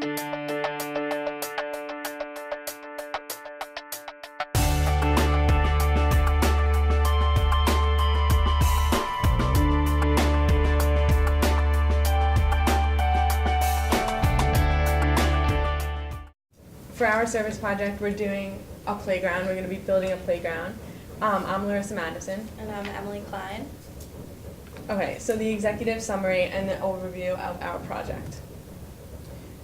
For our service project, we're doing a playground. We're going to be building a playground. I'm Larisa Madison. And I'm Emily Klein. Okay, so the executive summary and the overview of our project.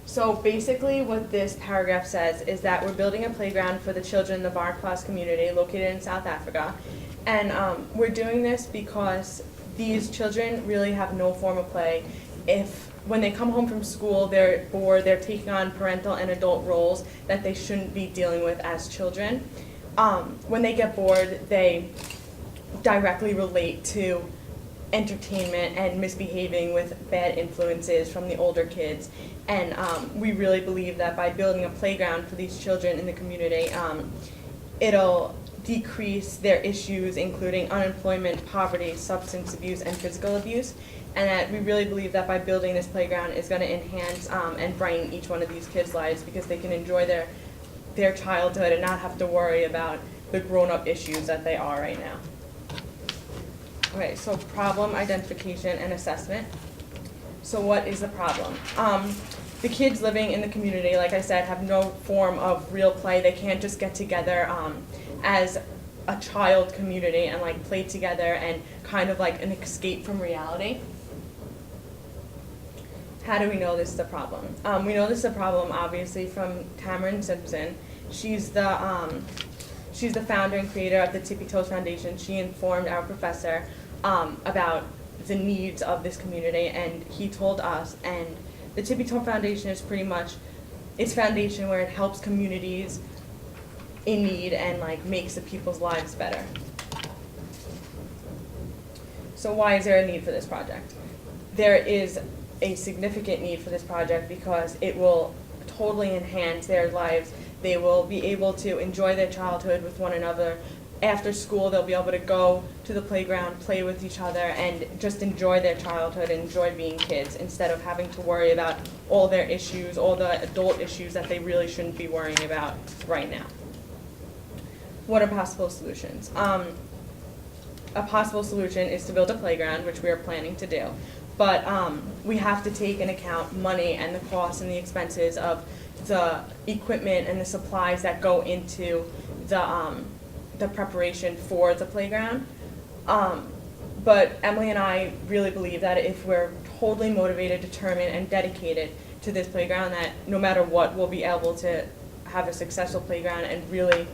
So basically what this paragraph says is that we're building a playground for the children in the Varkplaas community located in South Africa. And we're doing this because these children really have no form of play. When they come home from school, they're bored, they're taking on parental and adult roles that they shouldn't be dealing with as children. When they get bored, they directly relate to entertainment and misbehaving with bad influences from the older kids. And we really believe that by building a playground for these children in the community, it'll decrease their issues, including unemployment, poverty, substance abuse, and physical abuse. And that we really believe that by building this playground is going to enhance and brighten each one of these kids' lives because they can enjoy their childhood and not have to worry about the grown-up issues that they are right now. Okay, so problem identification and assessment. So what is the problem? The kids living in the community, like I said, have no form of real play. They can't just get together as a child community and like play together and kind of like an escape from reality. How do we know this is a problem? We know this is a problem obviously from Tamara Simpson. She's the founder and creator of the Tippy Toes Foundation. She informed our professor about the needs of this community, and he told us, and the Tippy Toes Foundation is pretty much its foundation where it helps communities in need and like makes the people's lives better. So why is there a need for this project? There is a significant need for this project because it will totally enhance their lives. They will be able to enjoy their childhood with one another. After school, they'll be able to go to the playground, play with each other, and just enjoy their childhood and enjoy being kids instead of having to worry about all their issues, all the adult issues that they really shouldn't be worrying about right now. What are possible solutions? A possible solution is to build a playground, which we are planning to do. But we have to take into account money and the costs and the expenses of the equipment and the supplies that go into the preparation for the playground. But Emily and I really believe that if we're totally motivated, determined, and dedicated to this playground, that no matter what, we'll be able to have a successful playground and really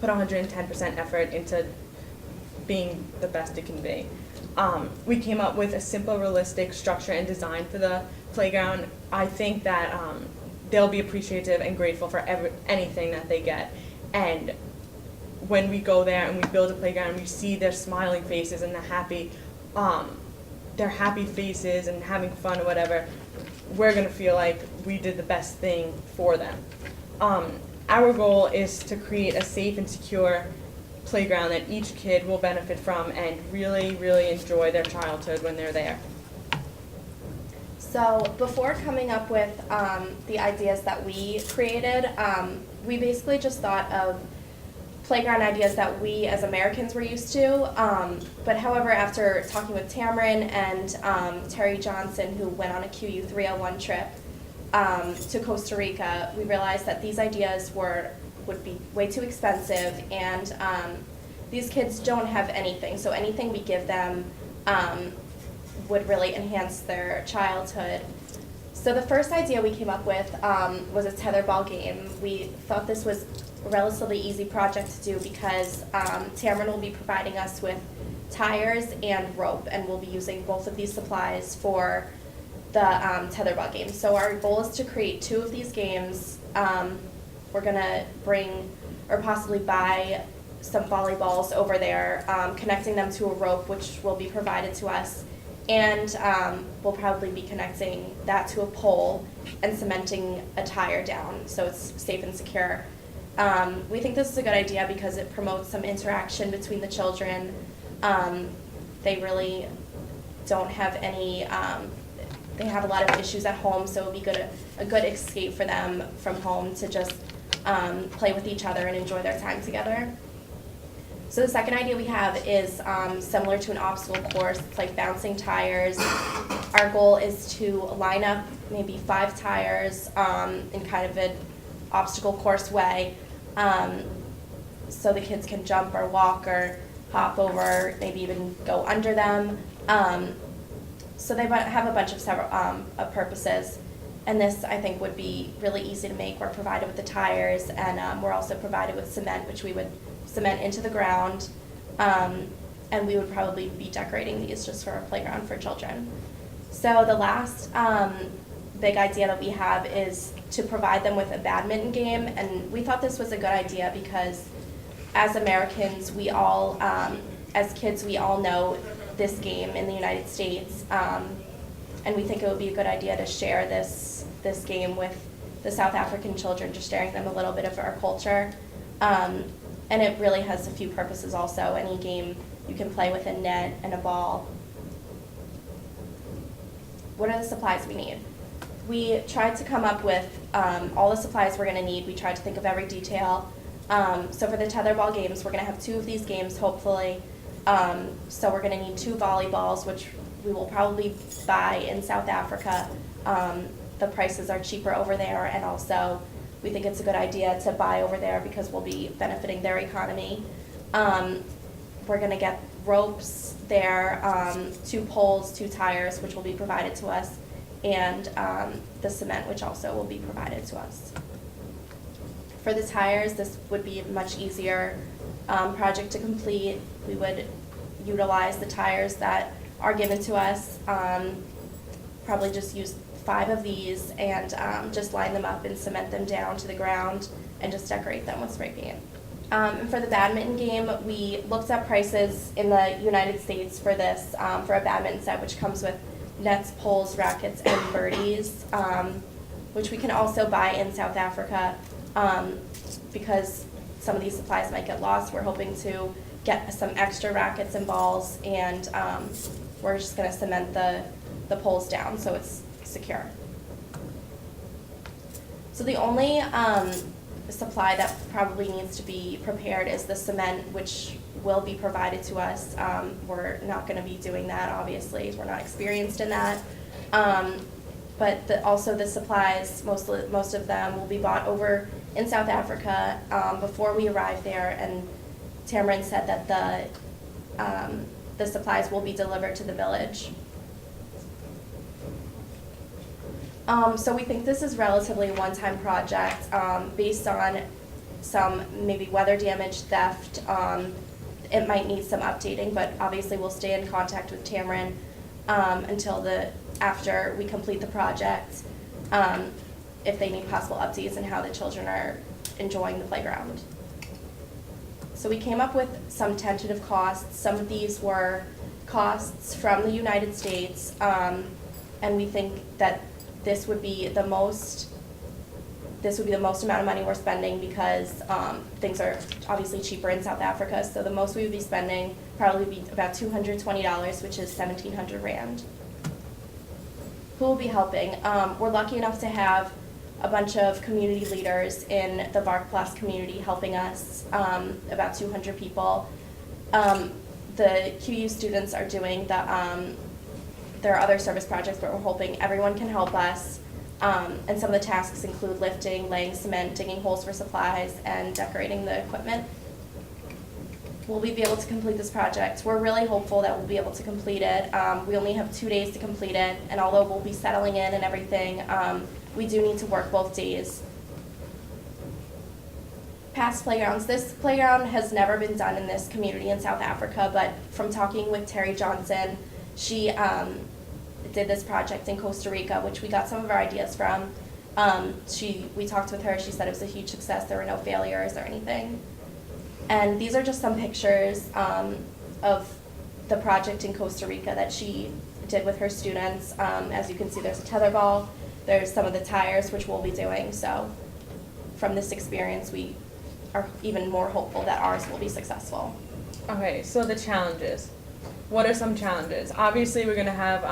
put 110% effort into being the best it can be. We came up with a simple, realistic structure and design for the playground. I think that they'll be appreciative and grateful for anything that they get. And when we go there and we build a playground, we see their smiling faces and their happy faces and having fun or whatever, we're gonna feel like we did the best thing for them. Our goal is to create a safe and secure playground that each kid will benefit from and really, really enjoy their childhood when they're there. So before coming up with the ideas that we created, we basically just thought of playground ideas that we as Americans were used to. But however, after talking with Tamarin and Terry Johnson, who went on a QU301 trip to Costa Rica, we realized that these ideas would be way too expensive, and these kids don't have anything, so anything we give them would really enhance their childhood. So the first idea we came up with was a tetherball game. We thought this was a relatively easy project to do because Tamarin will be providing us with tires and rope, and we'll be using both of these supplies for the tetherball game. So our goal is to create 2 of these games. We're gonna bring or possibly buy some volleyballs over there, connecting them to a rope which will be provided to us, and we'll probably be connecting that to a pole and cementing a tire down so it's safe and secure. We think this is a good idea because it promotes some interaction between the children. They really don't have any they have a lot of issues at home, so it would be a good escape for them from home to just play with each other and enjoy their time together. So the second idea we have is similar to an obstacle course. It's like bouncing tires. Our goal is to line up maybe 5 tires in kind of an obstacle course way, so the kids can jump or walk or hop over, maybe even go under them. So they have a bunch of several purposes, and this I think would be really easy to make. We're provided with the tires, and we're also provided with cement, which we would cement into the ground, and we would probably be decorating these just for a playground for children. So the last big idea that we have is to provide them with a badminton game, and we thought this was a good idea because as Americans, we all, as kids, we all know this game in the United States, and we think it would be a good idea to share this game with the South African children, just sharing them a little bit of our culture. And it really has a few purposes also. Any game you can play with a net and a ball. What are the supplies we need? We tried to come up with all the supplies we're going to need. We tried to think of every detail. So for the tetherball games, we're going to have 2 of these games, hopefully. So we're going to need 2 volleyballs, which we will probably buy in South Africa. The prices are cheaper over there, and also we think it's a good idea to buy over there because we'll be benefiting their economy. We're going to get ropes there, 2 poles, 2 tires, which will be provided to us, and the cement, which also will be provided to us. For the tires, this would be a much easier project to complete. We would utilize the tires that are given to us, probably just use 5 of these and just line them up and cement them down to the ground and just decorate them with spray paint. And for the badminton game, we looked up prices in the United States for this, for a badminton set, which comes with nets, poles, rackets, and birdies, which we can also buy in South Africa because some of these supplies might get lost. We're hoping to get some extra rackets and balls, and we're just going to cement the poles down so it's secure. So the only supply that probably needs to be prepared is the cement, which will be provided to us. We're not going to be doing that, obviously. We're not experienced in that. But also the supplies, most of them will be bought over in South Africa before we arrive there, and Tamron said that the supplies will be delivered to the village. So we think this is relatively a one-time project based on some maybe weather damage, theft. It might need some updating, but obviously we'll stay in contact with Tamron until after we complete the project, if they need possible updates and how the children are enjoying the playground. So we came up with some tentative costs. Some of these were costs from the United States, and we think that this would be the most amount of money we're spending because things are obviously cheaper in South Africa. So the most we would be spending probably be about $220, which is 1,700 Rand. Who will be helping? We're lucky enough to have a bunch of community leaders in the Varkplaas community helping us, about 200 people. The QU students are doing there are other service projects, but we're hoping everyone can help us. And some of the tasks include lifting, laying cement, digging holes for supplies, and decorating the equipment. Will we be able to complete this project? We're really hopeful that we'll be able to complete it. We only have 2 days to complete it, and although we'll be settling in and everything, we do need to work both days. Past playgrounds. This playground has never been done in this community in South Africa, but from talking with Terry Johnson, she did this project in Costa Rica, which we got some of our ideas from. We talked with her. She said it was a huge success. There were no failures or anything. And these are just some pictures of the project in Costa Rica that she did with her students. As you can see, there's a tetherball. There's some of the tires, which we'll be doing. So from this experience, we are even more hopeful that ours will be successful. Okay, so the challenges. What are some challenges? Obviously, we're going to have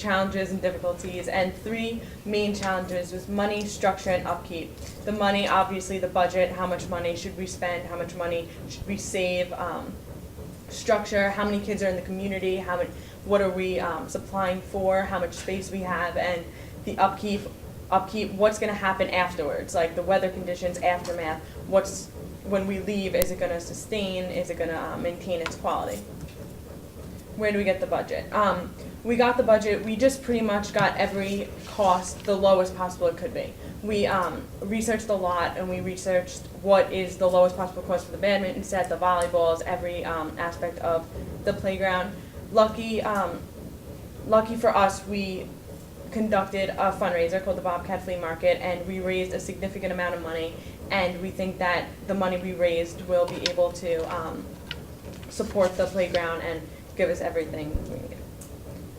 challenges and difficulties, and 3 main challenges was money, structure, and upkeep. The money, obviously the budget, how much money should we spend, how much money should we save, structure, how many kids are in the community, what are we supplying for, how much space we have, and the upkeep, what's going to happen afterwards, like the weather conditions, aftermath, when we leave, is it going to sustain, is it going to maintain its quality? Where do we get the budget? We got the budget, we just pretty much got every cost the lowest possible it could be. We researched a lot, and we researched what is the lowest possible cost for the badminton set, the volleyballs, every aspect of the playground. Lucky for us, we conducted a fundraiser called the Bobcat Flea Market, and we raised a significant amount of money, and we think that the money we raised will be able to support the playground and give us everything we need.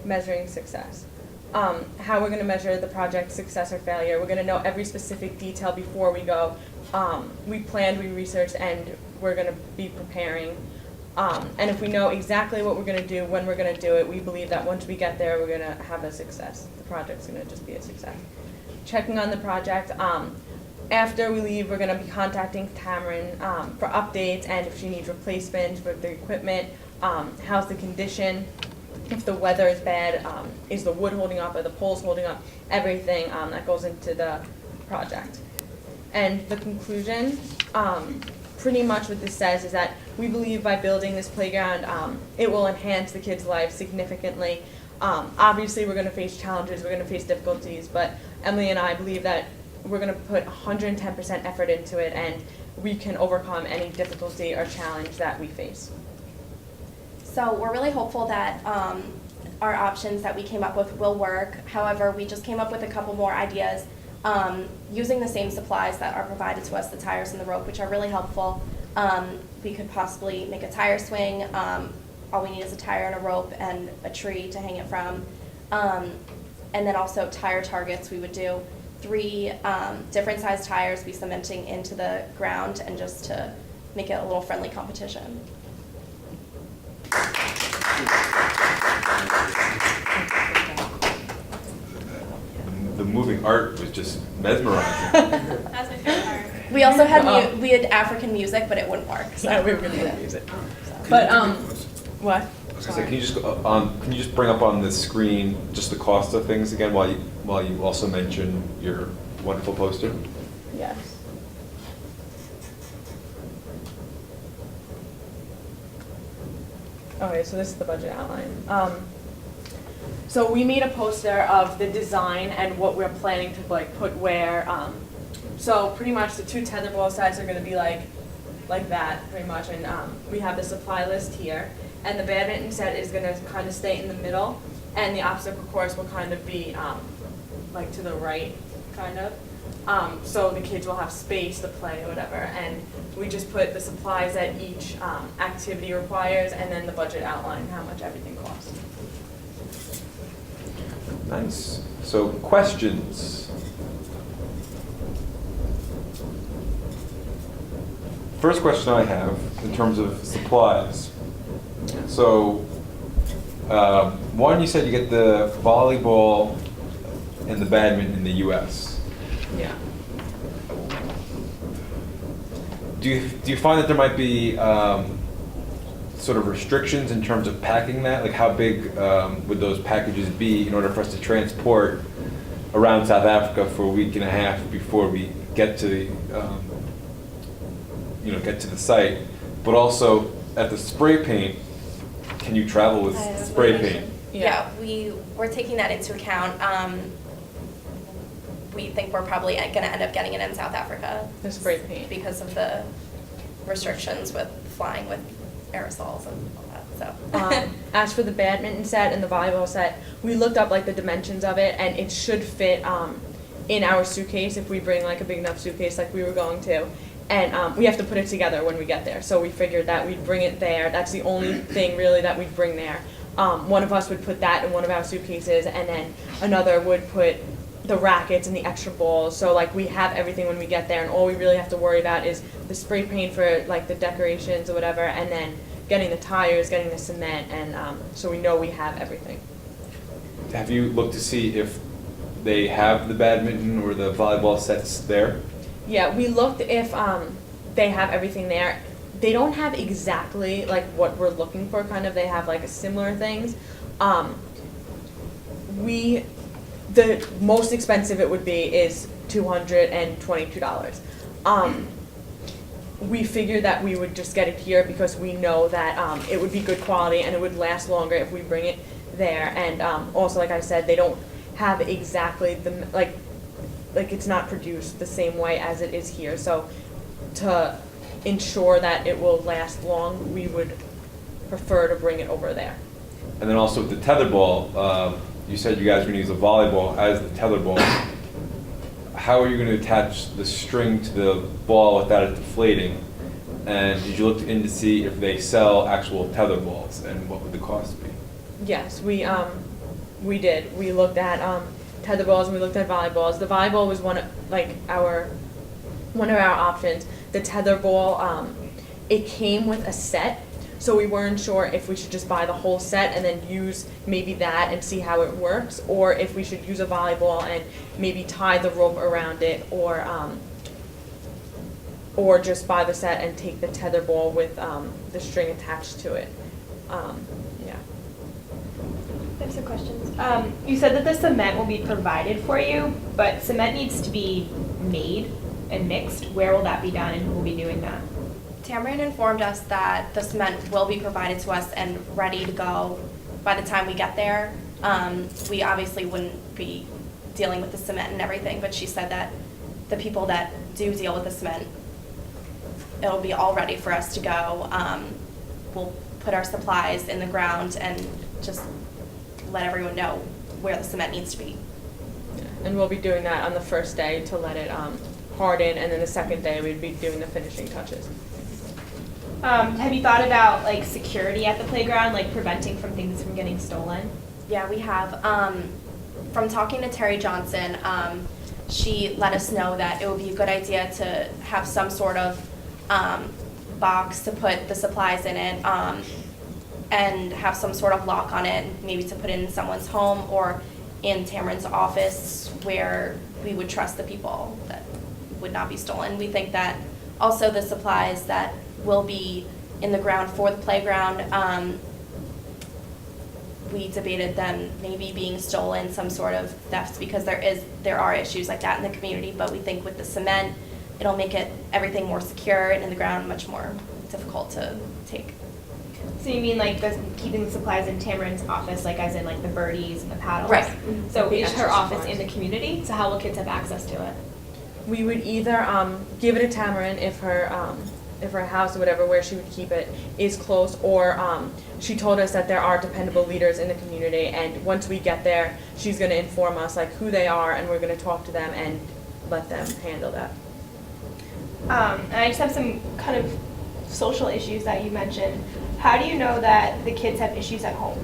Measuring success. How we're going to measure the project's success or failure. We're going to know every specific detail before we go. We planned, we researched, and we're going to be preparing. And if we know exactly what we're going to do, when we're going to do it, we believe that once we get there, we're going to have a success. The project's going to just be a success. Checking on the project. After we leave, we're going to be contacting Tamron for updates, and if she needs replacements with the equipment, how's the condition, if the weather is bad, is the wood holding up, are the poles holding up, everything that goes into the project. And the conclusion, pretty much what this says is that we believe by building this playground, it will enhance the kids' lives significantly. Obviously, we're going to face challenges, we're going to face difficulties, but Emily and I believe that we're going to put 110% effort into it, and we can overcome any difficulty or challenge that we face. So we're really hopeful that our options that we came up with will work. However, we just came up with a couple more ideas using the same supplies that are provided to us, the tires and the rope, which are really helpful. We could possibly make a tire swing. All we need is a tire and a rope and a tree to hang it from. And then also tire targets. We would do 3 different size tires, be cementing into the ground, and just to make it a little friendly competition. The moving art was just mesmerizing. That's my favorite part. We also had we had African music, but it wouldn't work. So. Yeah, we were going to use it. But what? I was gonna say, can you just can you just bring up on the screen just the cost of things again while you also mention your wonderful poster? Yes. Okay, so this is the budget outline. So we made a poster of the design and what we're planning to put where. So pretty much the 2 tetherball sides are going to be like that pretty much, and we have the supply list here, and the badminton set is going to kind of stay in the middle, and the obstacle course will kind of be like to the right, kind of. So the kids will have space to play or whatever, and we just put the supplies that each activity requires, and then the budget outline, how much everything costs. Nice. So questions? First question I have in terms of supplies. So one, you said you get the volleyball and the badminton in the U.S. Yeah. Do you find that there might be sort of restrictions in terms of packing that? Like how big would those packages be in order for us to transport around South Africa for a week and a half before we get to the get to the site? But also at the spray paint, can you travel with spray paint? Yeah, we're taking that into account. We think we're probably going to end up getting it in South Africa. The spray paint. Because of the restrictions with flying with aerosols and all that. So. As for the badminton set and the volleyball set, we looked up like the dimensions of it, and it should fit in our suitcase if we bring like a big enough suitcase like we were going to. And we have to put it together when we get there. So we figured that we'd bring it there. That's the only thing really that we'd bring there. One of us would put that in one of our suitcases, and then another would put the rackets and the extra balls. So like we have everything when we get there, and all we really have to worry about is the spray paint for like the decorations or whatever, and then getting the tires, getting the cement, and so we know we have everything. have you looked to see if they have the badminton or the volleyball sets there? Yeah, we looked if they have everything there. They don't have exactly like what we're looking for, kind of. They have like similar things. The most expensive it would be is $222. We figured that we would just get it here because we know that it would be good quality and it would last longer if we bring it there. And also, like I said, they don't have exactly the like it's not produced the same way as it is here. So to ensure that it will last long, we would prefer to bring it over there. And then also with the tetherball, you said you guys were going to use a volleyball as the tetherball. How are you going to attach the string to the ball without it deflating? And did you look in to see if they sell actual tetherball's and what would the cost be? Yes, we did. We looked at tetherballs and we looked at volleyballs. The volleyball was one of our options. The tetherball, it came with a set, so we weren't sure if we should just buy the whole set and then use maybe that and see how it works, or if we should use a volleyball and maybe tie the rope around it, or just buy the set and take the tetherball with the string attached to it. Yeah. I have some questions. You said that the cement will be provided for you, but cement needs to be made and mixed. Where will that be done and who will be doing that? Tamarind informed us that the cement will be provided to us and ready to go by the time we get there. We obviously wouldn't be dealing with the cement and everything, but she said that the people that do deal with the cement, it'll be all ready for us to go. We'll put our supplies in the ground and just let everyone know where the cement needs to be. And we'll be doing that on the first day to let it harden, and then the second day we'd be doing the finishing touches. Have you thought about like security at the playground, like preventing things from getting stolen? Yeah, we have. From talking to Terry Johnson, she let us know that it would be a good idea to have some sort of box to put the supplies in it, and have some sort of lock on it, maybe to put in someone's home or in Tamarind's office where we would trust the people that would not be stolen. We think that also the supplies that will be in the ground for the playground, we debated them maybe being stolen, some sort of theft, because there are issues like that in the community, but we think with the cement, it'll make everything more secure, and in the ground much more difficult to take. So you mean like keeping the supplies in Tamarind's office, like as in like the birdies and the paddles? Right. So The is extra her office supplies. in the community? So how will kids have access to it? We would either give it to Tamarind if her house or whatever where she would keep it is close, or she told us that there are dependable leaders in the community, and once we get there, she's going to inform us like who they are, and we're going to talk to them and let them handle that. And I just have some kind of social issues that you mentioned. How do you know that the kids have issues at home?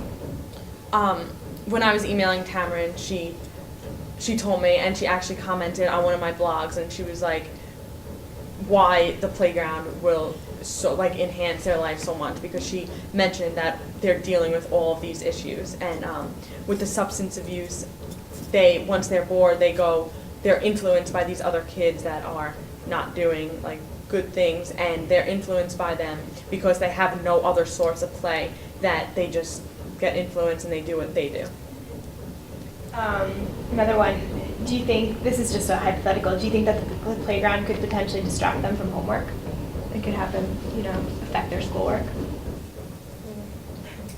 When I was emailing Tamarind, she told me, and she actually commented on one of my blogs, and she was like, why the playground will enhance their life so much, because she mentioned that they're dealing with all of these issues, and with the substance abuse, once they're bored, they're influenced by these other kids that are not doing like good things, and they're influenced by them because they have no other source of play, that they just get influenced and they do what they do. Another one, do you think, this is just a hypothetical, do you think that the playground could potentially distract them from homework? It could have them, affect their schoolwork?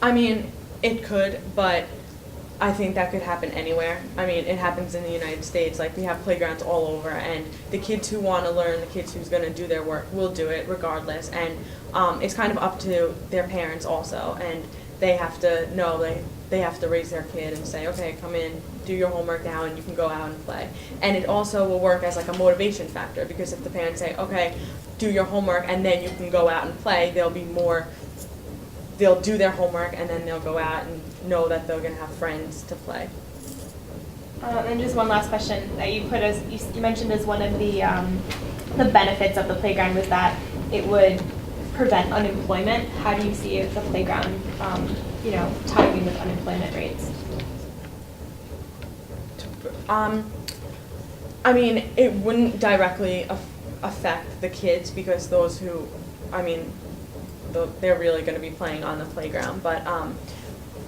I mean, it could, but I think that could happen anywhere. I mean, it happens in the United States. Like, we have playgrounds all over, and the kids who want to learn, the kids who's going to do their work will do it regardless. And it's kind of up to their parents also, and they have to know, they have to raise their kid and say, okay, come in, do your homework now, and you can go out and play. And it also will work as like a motivation factor, because if the parents say, okay, do your homework and then you can go out and play, they'll do their homework and then they'll go out and know that they're going to have friends to play. And just one last question that you put as, you mentioned as one of the benefits of the playground was that it would prevent unemployment. How do you see the playground, tying in with unemployment rates? I mean, it wouldn't directly affect the kids because those who, I mean, they're really going to be playing on the playground. But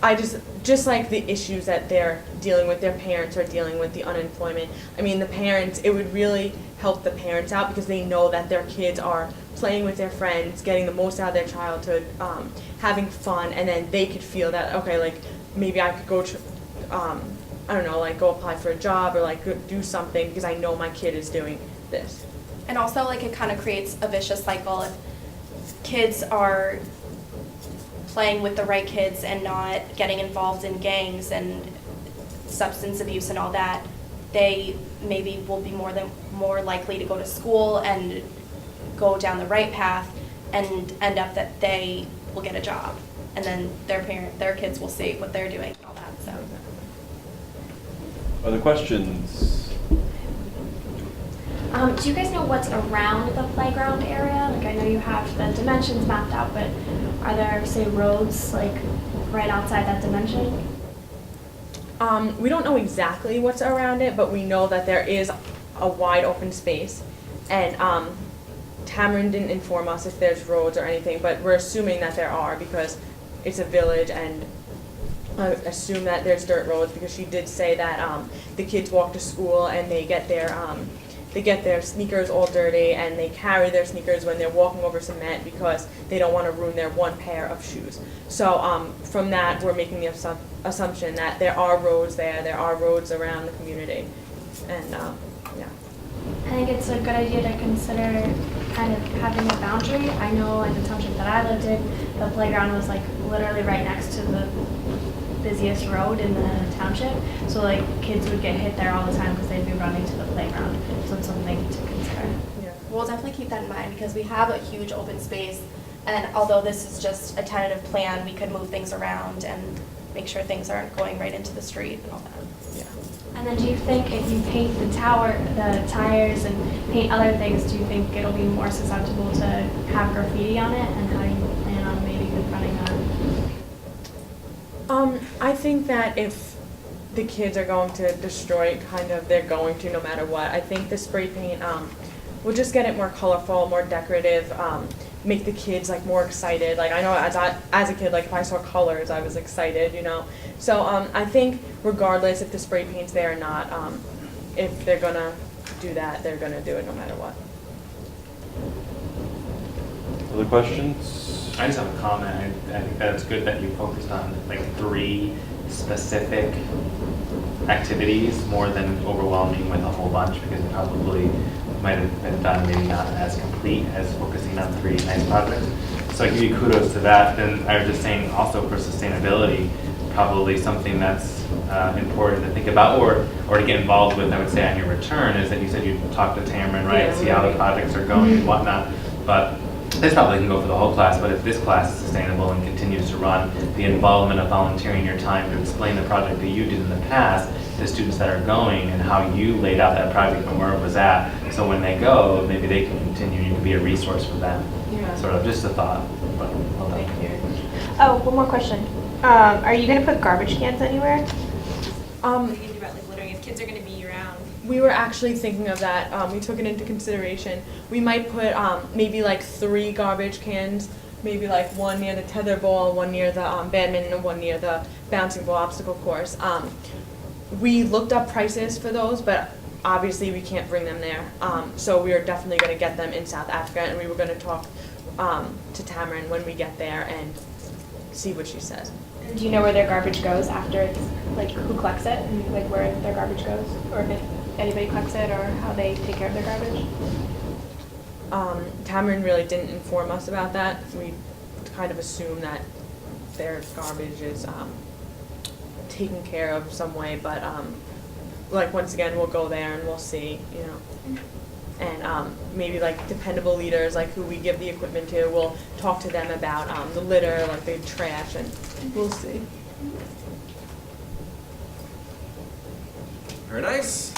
I just like the issues that they're dealing with, their parents are dealing with, the unemployment. I mean, the parents, it would really help the parents out because they know that their kids are playing with their friends, getting the most out of their childhood, having fun, and then they could feel that, okay, like, maybe I could go, I don't know, like, go apply for a job or, like, go do something because I know my kid is doing this. And also, like, it kind of creates a vicious cycle if kids are playing with the right kids and not getting involved in gangs and substance abuse and all that. They maybe will be more likely to go to school and go down the right path and end up that they will get a job, and then their kids will see what they're doing and all that. So. Other questions? Do you guys know what's around the playground area? Like, I know you have the dimensions mapped out, but are there, say, roads like right outside that dimension? We don't know exactly what's around it, but we know that there is a wide open space, and Tamron didn't inform us if there's roads or anything, but we're assuming that there are because it's a village, and I assume that there's dirt roads because she did say that the kids walk to school and they get their sneakers all dirty, and they carry their sneakers when they're walking over cement because they don't want to ruin their one pair of shoes. So from that, we're making the assumption that there are roads there are roads around the community, and yeah. I think it's a good idea to consider kind of having a boundary. I know in the township that I lived in, the playground was like literally right next to the busiest road in the township. So like kids would get hit there all the time because they'd be running to the playground. So it's something to consider. Yeah. We'll definitely keep that in mind because we have a huge open space, and although this is just a tentative plan, we could move things around and make sure things aren't going right into the street and all that. Yeah. And then do you think if you paint the tires and paint other things, do you think it'll be more susceptible to have graffiti on it? And how do you plan on maybe confronting that? I think that if the kids are going to destroy it, kind of, they're going to no matter what. I think the spray paint will just get it more colorful, more decorative, make the kids like more excited. Like I know as a kid, like if I saw colors, I was excited, you know. So I think regardless if the spray paint's there or not, if they're gonna do that, they're gonna do it no matter what. Other questions? I just have a comment. I think that it's good that you focused on like 3 specific activities more than overwhelming with a whole bunch, because it probably might have been done maybe not as complete as focusing on 3 nice projects. So I give you kudos to that. Then I was just saying also for sustainability, probably something that's important to think about or to get involved with, I would say on your return, is that you said you talked to Tamron, right? Yeah, See how the projects are going and whatnot. But this probably can go for the whole class, but if this class is sustainable and continues to run, the involvement of volunteering your time to explain the project that you did in the past to students that are going and how you laid out that project and where it was at, so when they go, maybe they can continue, you can be a resource for them. Yeah. Sort of just a thought, but well done. Thank you. Oh, one more question. Are you going to put garbage cans anywhere? Um, We can do about like littering if kids are going to be around. We were actually thinking of that. We took it into consideration. We might put maybe like 3 garbage cans, maybe like one near the tether ball, one near the badminton, and one near the bouncing ball obstacle course. We looked up prices for those, but obviously we can't bring them there. So we are definitely going to get them in South Africa, and we were going to talk to Tamron when we get there and see what she says. Do you know where their garbage goes after it's, like, who collects it and, like, where their garbage goes? Or if anybody collects it, or how they take care of their garbage? Tamron really didn't inform us about that. We kind of assume that their garbage is taken care of some way, but like once again, we'll go there and we'll see, you know. And maybe like dependable leaders, like who we give the equipment to, we'll talk to them about the litter, like the trash, and we'll see. Very nice.